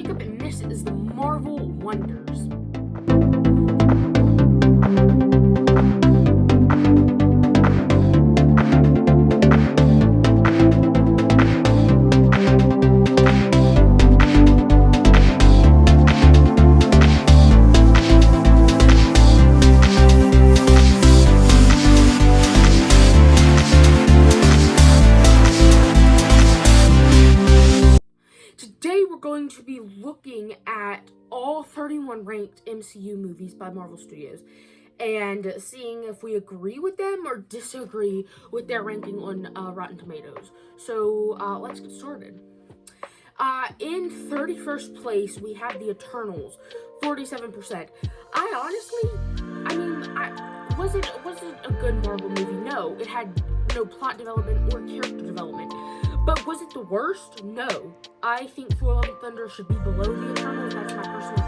Jacob, and this is the Marvel Wonders. Today we're going to be looking at all 31 ranked MCU movies by Marvel Studios and seeing if we agree with them or disagree with their ranking on Rotten Tomatoes. So let's get started. In 31st place, we have The Eternals, 47%. Was it a good Marvel movie? No, it had no plot development or character development. But was it the worst? No. I think Thor: Love and Thunder should be below The Eternals. That's my personal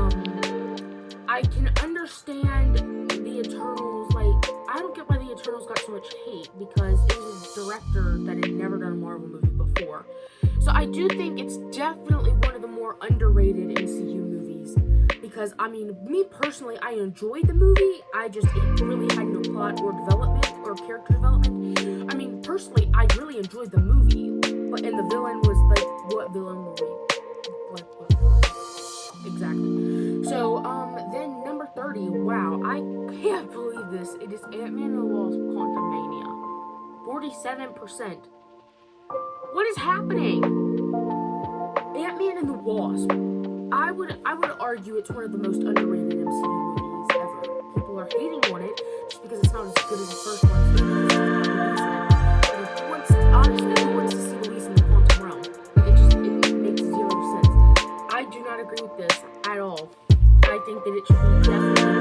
opinion. I can understand The Eternals. I don't get why The Eternals got so much hate, because it was a director that had never done a Marvel movie before. So I do think it's definitely one of the more underrated MCU movies. Because, me personally, I enjoyed the movie. It really had no plot or development or character development. Personally, I really enjoyed the movie. And the villain was, what villain were we? What villain? Exactly. So, then number 30, wow, I can't believe this. It is Ant-Man and the Wasp: Quantumania. 47%. What is happening? Ant-Man and the Wasp. I would argue it's one of the most underrated MCU movies ever. People are hating on it just because it's not as good as the first one. Honestly, who wants to see Luis in the quantum realm? It makes zero sense. I do not agree with this at all. I think that it should be definitely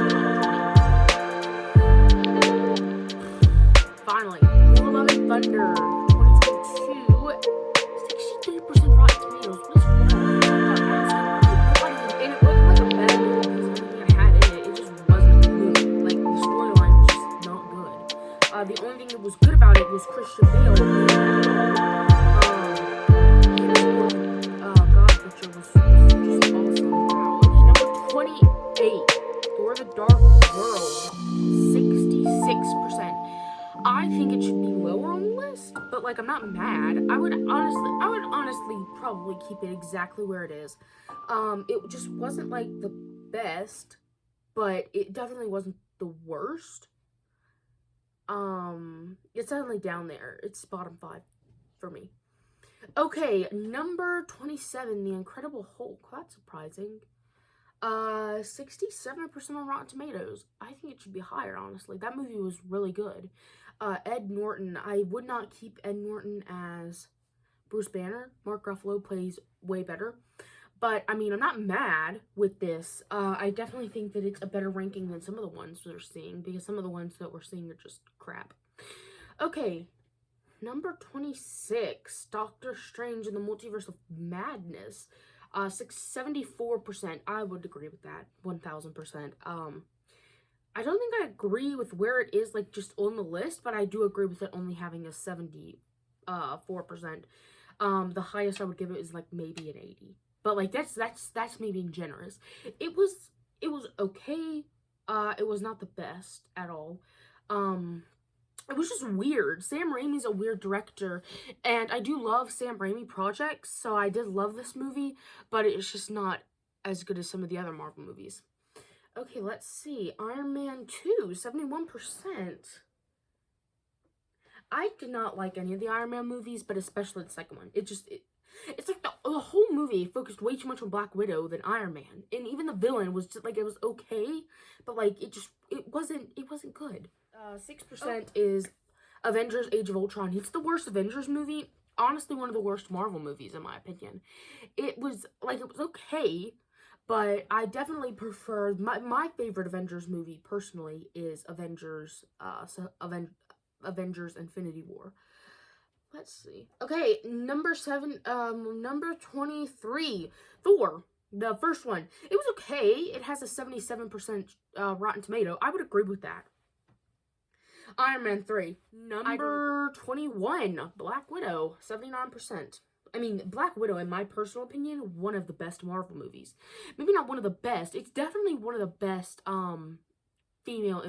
Finally, Thor: Love and Thunder, 2022, 63% Rotten Tomatoes. What is wrong? And it wasn't like a bad movie because everything it had in it. It just wasn't a good movie. The storyline was just not good. The only thing that was good about it was Christian Bale. God Butcher was just awesome. Wow. Okay, number 28, Thor: The Dark World, 66%. I think it should be lower on the list, but I'm not mad. I would honestly probably keep it exactly where it is. It just wasn't the best, but it definitely wasn't the worst. It's definitely down there. It's bottom 5 for me. Okay, number 27, The Incredible Hulk. That's surprising. 67% on Rotten Tomatoes. I think it should be higher, honestly. That movie was really good. Ed Norton. I would not keep Ed Norton as Bruce Banner. Mark Ruffalo plays way better. But, I'm not mad with this. I definitely think that it's a better ranking than some of the ones we're seeing, because some of the ones that we're seeing are just crap. Okay, number 26, Doctor Strange in the Multiverse of Madness. 74%. I would agree with that, 1000%. I don't think I agree with where it is, just on the list, but I do agree with it only having a 74%. The highest I would give it is, maybe an 80. But, that's me being generous. It was okay. It was not the best at all. It was just weird. Sam Raimi's a weird director, and I do love Sam Raimi projects, so I did love this movie, but it's just not as good as some of the other Marvel movies. Okay, let's see. Iron Man 2, 71%. I did not like any of the Iron Man movies, but especially the second one. It's the whole movie focused way too much on Black Widow than Iron Man. And even the villain was just, it was okay, but, it wasn't good. 6% is Avengers: Age of Ultron. It's the worst Avengers movie. Honestly, one of the worst Marvel movies, in my opinion. It was okay, but I definitely prefer, my favorite Avengers movie, personally, is Avengers Infinity War. Let's see. Okay, number 23, Thor, the first one. It was okay. It has a 77% Rotten Tomato. I would agree with that. Iron Man 3. Number 21, Black Widow, 79%. I mean, Black Widow, in my personal opinion, one of the best Marvel movies. Maybe not one of the best. It's definitely one of the best female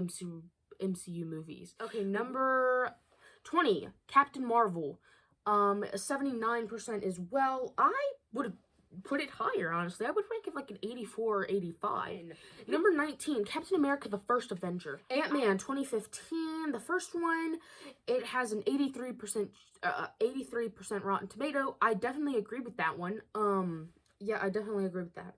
MCU movies. Okay, number 20, Captain Marvel. 79% as well. I would put it higher, honestly. I would rank it like an 84 or 85. Number 19, Captain America, the First Avenger. Ant-Man 2015, the first one. It has an 83% Rotten Tomato. I definitely agree with that one. Yeah, I definitely agree with that.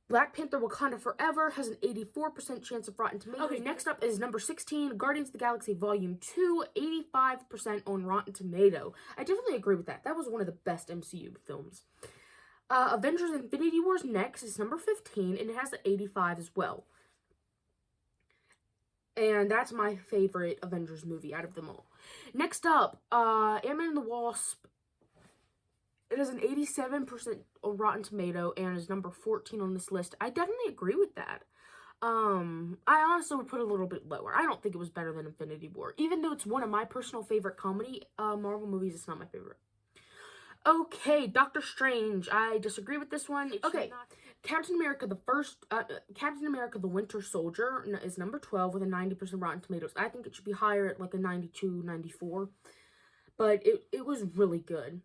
Black Panther Wakanda Forever has an 84% chance of Rotten Tomatoes. Okay, next up is number 16, Guardians of the Galaxy Volume 2, 85% on Rotten Tomato. I definitely agree with that. That was one of the best MCU films. Avengers Infinity War's next is number 15, and it has an 85 as well. And that's my favorite Avengers movie out of them all. Next up, Ant-Man and the Wasp. It has an 87% on Rotten Tomato and is number 14 on this list. I definitely agree with that. I also would put it a little bit lower. I don't think it was better than Infinity War. Even though it's one of my personal favorite comedy Marvel movies, it's not my favorite. Okay, Doctor Strange. I disagree with this one. Okay, Captain America the Winter Soldier is number 12 with a 90% Rotten Tomatoes. I think it should be higher at like a 92, 94. But it was really good.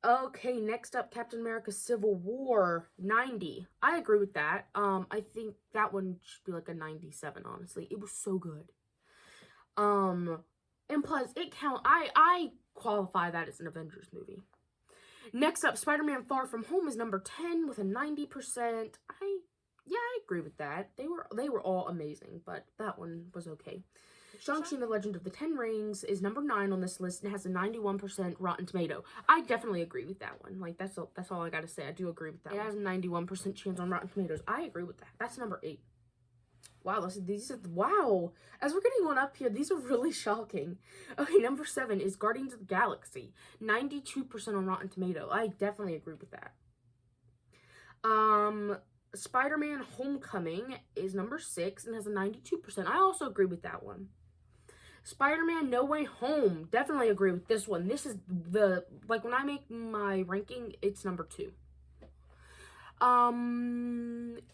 Okay, next up, Captain America Civil War, 90. I agree with that. I think that one should be like a 97, honestly. It was so good. And plus, I qualify that as an Avengers movie. Next up, Spider-Man Far From Home is number 10 with a 90%. Yeah, I agree with that. They were all amazing, but that one was okay. Shang-Chi and the Legend of the Ten Rings is number 9 on this list and has a 91% Rotten Tomato. I definitely agree with that one. Like, that's all I gotta say. I do agree with that. It has a 91% chance on Rotten Tomatoes. I agree with that. That's number 8. Wow, wow. As we're getting on up here, these are really shocking. Okay, number 7 is Guardians of the Galaxy. 92% on Rotten Tomato. I definitely agree with that. Spider-Man Homecoming is number 6 and has a 92%. I also agree with that one. Spider-Man No Way Home. Definitely agree with this one. This is like when I make my ranking, it's number 2.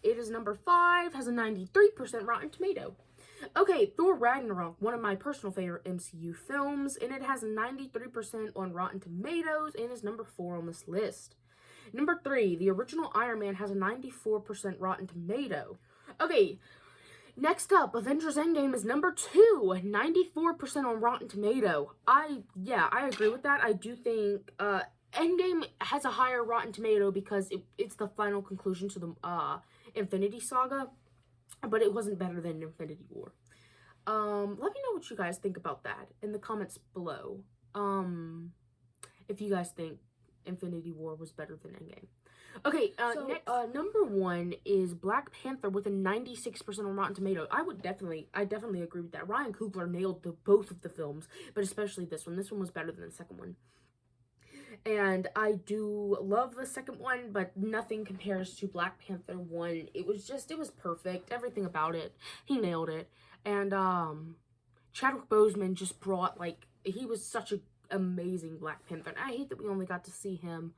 It is number 5, has a 93% Rotten Tomato. Okay, Thor Ragnarok, one of my personal favorite MCU films, and it has a 93% on Rotten Tomatoes and is number 4 on this list. Number 3, the original Iron Man has a 94% Rotten Tomato. Okay, next up, Avengers Endgame is number 2, 94% on Rotten Tomato. I agree with that. I do think, Endgame has a higher Rotten Tomato because it's the final conclusion to the Infinity Saga, but it wasn't better than Infinity War. Let me know what you guys think about that in the comments below. If you guys think Infinity War was better than Endgame. Okay, next, number 1 is Black Panther with a 96% on Rotten Tomato. I definitely agree with that. Ryan Coogler nailed both of the films, but especially this one. This one was better than the second one. And I do love the second one, but nothing compares to Black Panther 1. It was perfect. Everything about it. He nailed it. And, Chadwick Boseman just brought, like, he was such an amazing Black Panther. And I hate that we only got to see him,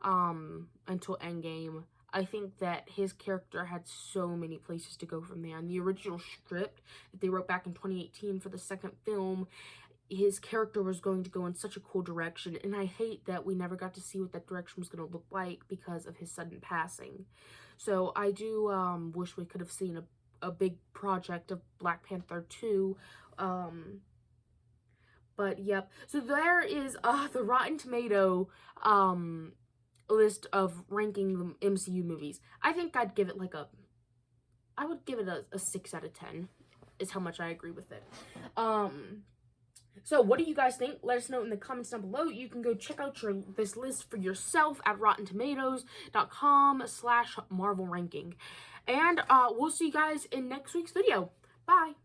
until Endgame. I think that his character had so many places to go from there. And the original script that they wrote back in 2018 for the second film, his character was going to go in such a cool direction, and I hate that we never got to see what that direction was going to look like because of his sudden passing. So I do wish we could have seen a big project of Black Panther 2. But yep. So there is the Rotten Tomato list of ranking the MCU movies. I think I'd give it like I would give it a 6 out of 10 is how much I agree with it. So what do you guys think? Let us know in the comments down below. You can go check out this list for yourself at RottenTomatoes.com/Marvel Ranking. And we'll see you guys in next week's video. Bye!